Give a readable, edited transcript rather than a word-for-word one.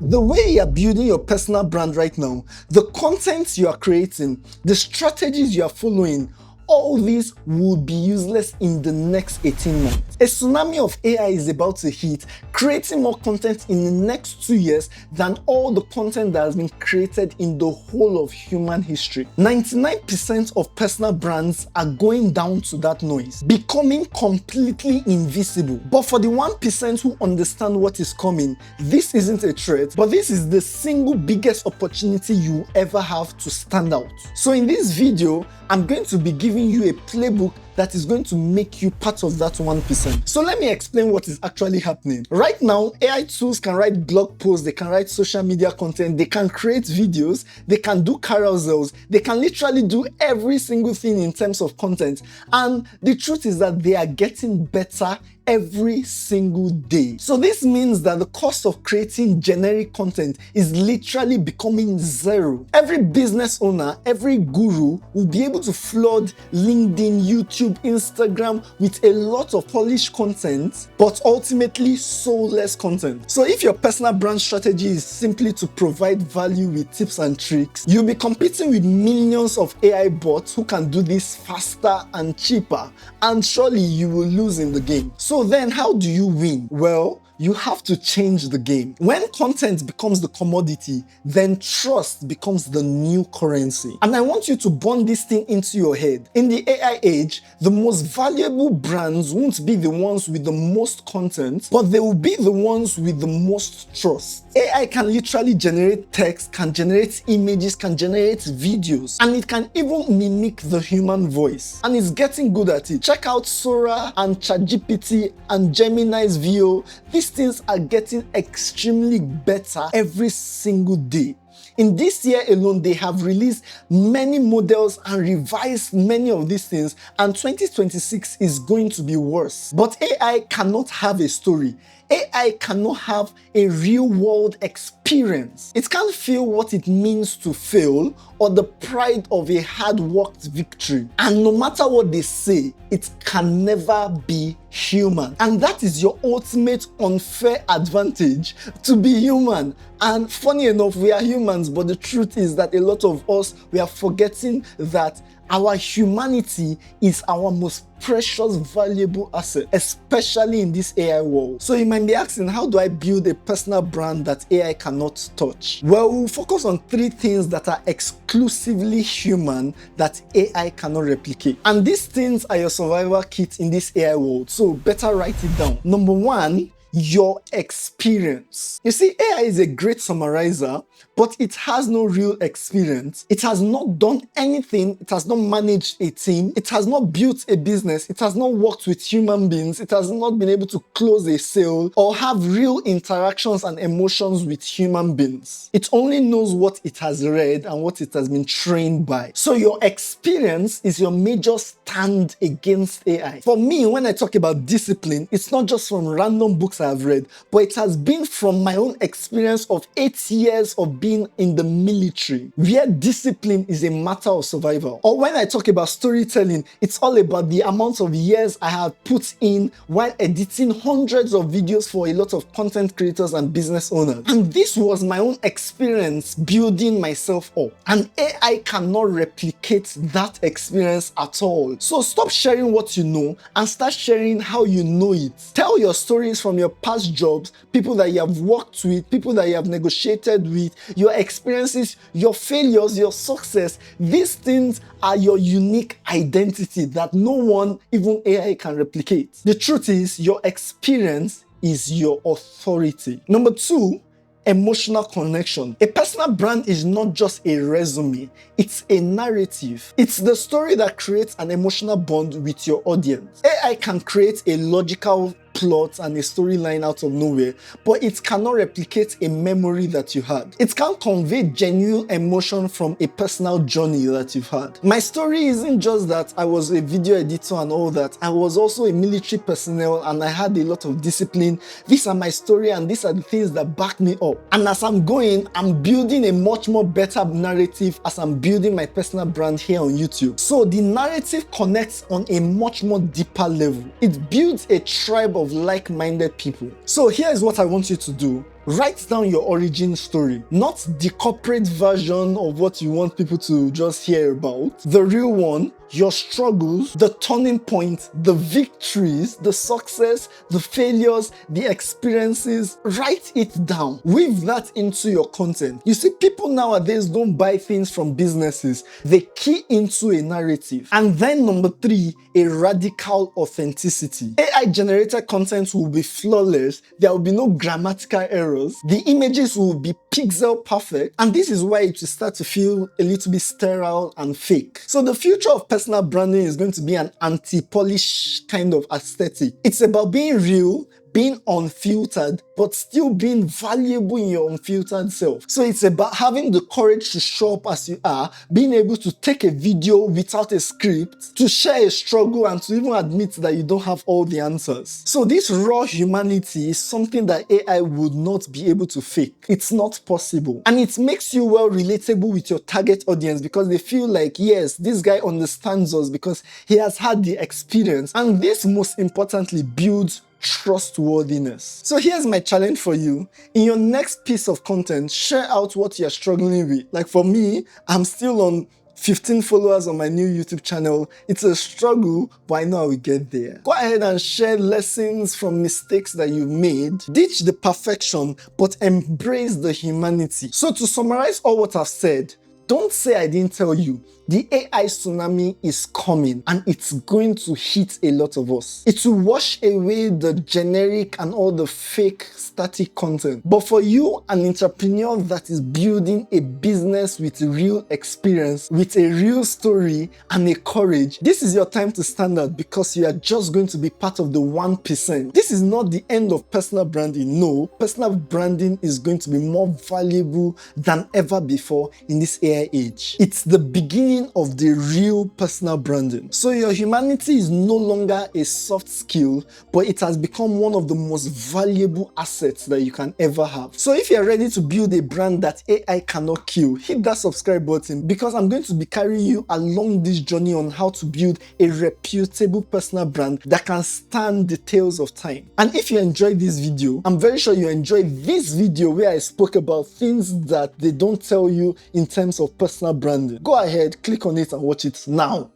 The way you are building your personal brand right now, the content you are creating, the strategies you are following, all these will be useless in the next 18 months. A tsunami of AI is about to hit, creating more content in the next 2 years than all the content that has been created in the whole of human history. 99% of personal brands are going down to that noise, becoming completely invisible. But for the 1% who understand what is coming, this isn't a threat, but this is the single biggest opportunity you ever have to stand out. So in this video, I'm going to be giving you a playbook that is going to make you part of that 1%. So let me explain what is actually happening. Right now, AI tools can write blog posts, they can write social media content, they can create videos, they can do carousels, they can literally do every single thing in terms of content. And the truth is that they are getting better every single day. So this means that the cost of creating generic content is literally becoming zero. Every business owner, every guru will be able to flood LinkedIn, YouTube, Instagram with a lot of polished content, but ultimately soulless content. So if your personal brand strategy is simply to provide value with tips and tricks, you'll be competing with millions of AI bots who can do this faster and cheaper, and surely you will lose in the game. So then how do you win? Well, you have to change the game. When content becomes the commodity, then trust becomes the new currency. And I want you to burn this thing into your head. In the AI age, the most valuable brands won't be the ones with the most content, but they will be the ones with the most trust. AI can literally generate text, can generate images, can generate videos, and it can even mimic the human voice. And it's getting good at it. Check out Sora and ChatGPT and Gemini's VO. These things are getting extremely better every single day. In this year alone, they have released many models and revised many of these things, and 2026 is going to be worse. But AI cannot have a story. AI cannot have a real-world experience. It can't feel what it means to fail or the pride of a hard-worked victory. And no matter what they say, it can never be human. And that is your ultimate unfair advantage, to be human. And funny enough, we are humans, but the truth is that a lot of us, we are forgetting that our humanity is our most precious, valuable asset, especially in this AI world. So you might be asking, how do I build a personal brand that AI cannot touch? Well, we'll focus on 3 things that are exclusively human that AI cannot replicate. And these things are your survival kit in this AI world, so better write it down. Number 1, your experience. You see, AI is a great summarizer, but it has no real experience. It has not done anything. It has not managed a team. It has not built a business. It has not worked with human beings. It has not been able to close a sale or have real interactions and emotions with human beings. It only knows what it has read and what it has been trained by. So your experience is your major stand against AI. For me, when I talk about discipline, it's not just from random books I've read, but it has been from my own experience of 8 years of being in the military, where discipline is a matter of survival. Or when I talk about storytelling, it's all about the amount of years I have put in while editing hundreds of videos for a lot of content creators and business owners. And this was my own experience building myself up. And AI cannot replicate that experience at all. So stop sharing what you know and start sharing how you know it. Tell your stories from your past jobs, people that you have worked with, people that you have negotiated with, your experiences, your failures, your success. These things are your unique identity that no one, even AI, can replicate. The truth is, your experience is your authority. Number 2, emotional connection. A personal brand is not just a resume, it's a narrative. It's the story that creates an emotional bond with your audience. AI can create a logical plot and a storyline out of nowhere, but it cannot replicate a memory that you had. It can't convey genuine emotion from a personal journey that you've had. My story isn't just that I was a video editor and all that. I was also a military personnel and I had a lot of discipline. These are my story and these are the things that back me up. And as I'm going, I'm building a much more better narrative as I'm building my personal brand here on YouTube. So the narrative connects on a much more deeper level. It builds a tribe of like-minded people. So here is what I want you to do. Write down your origin story, not the corporate version of what you want people to just hear about. The real one, your struggles, the turning point, the victories, the success, the failures, the experiences. Write it down. Weave that into your content. You see, people nowadays don't buy things from businesses. They key into a narrative. And then number 3, a radical authenticity. AI generated content will be flawless. There will be no grammatical errors. The images will be pixel perfect. And this is why it will start to feel a little bit sterile and fake. So the future of personal branding is going to be an anti-polish kind of aesthetic. It's about being real, being unfiltered, but still being valuable in your unfiltered self. So it's about having the courage to show up as you are, being able to take a video without a script, to share a struggle, and to even admit that you don't have all the answers. So this raw humanity is something that AI would not be able to fake. It's not possible. And it makes you well relatable with your target audience because they feel like, yes, this guy understands us because he has had the experience. And this, most importantly, builds trustworthiness. So here's my challenge for you. In your next piece of content, share out what you're struggling with. Like for me, I'm still on 15 followers on my new YouTube channel. It's a struggle, but I know I will get there. Go ahead and share lessons from mistakes that you've made. Ditch the perfection, but embrace the humanity. So to summarize all what I've said, don't say I didn't tell you. The AI tsunami is coming and it's going to hit a lot of us. It will wash away the generic and all the fake static content. But for you, an entrepreneur that is building a business with real experience, with a real story and a courage, this is your time to stand out because you are just going to be part of the 1%. This is not the end of personal branding. No, personal branding is going to be more valuable than ever before in this AI age. It's the beginning of the real personal branding. So your humanity is no longer a soft skill, but it has become one of the most valuable assets that you can ever have. So if you're ready to build a brand that AI cannot kill, hit that subscribe button because I'm going to be carrying you along this journey on how to build a reputable personal brand that can stand the tales of time. And if you enjoyed this video, I'm very sure you enjoyed this video where I spoke about things that they don't tell you in terms of personal branding. Go ahead, click on it and watch it now.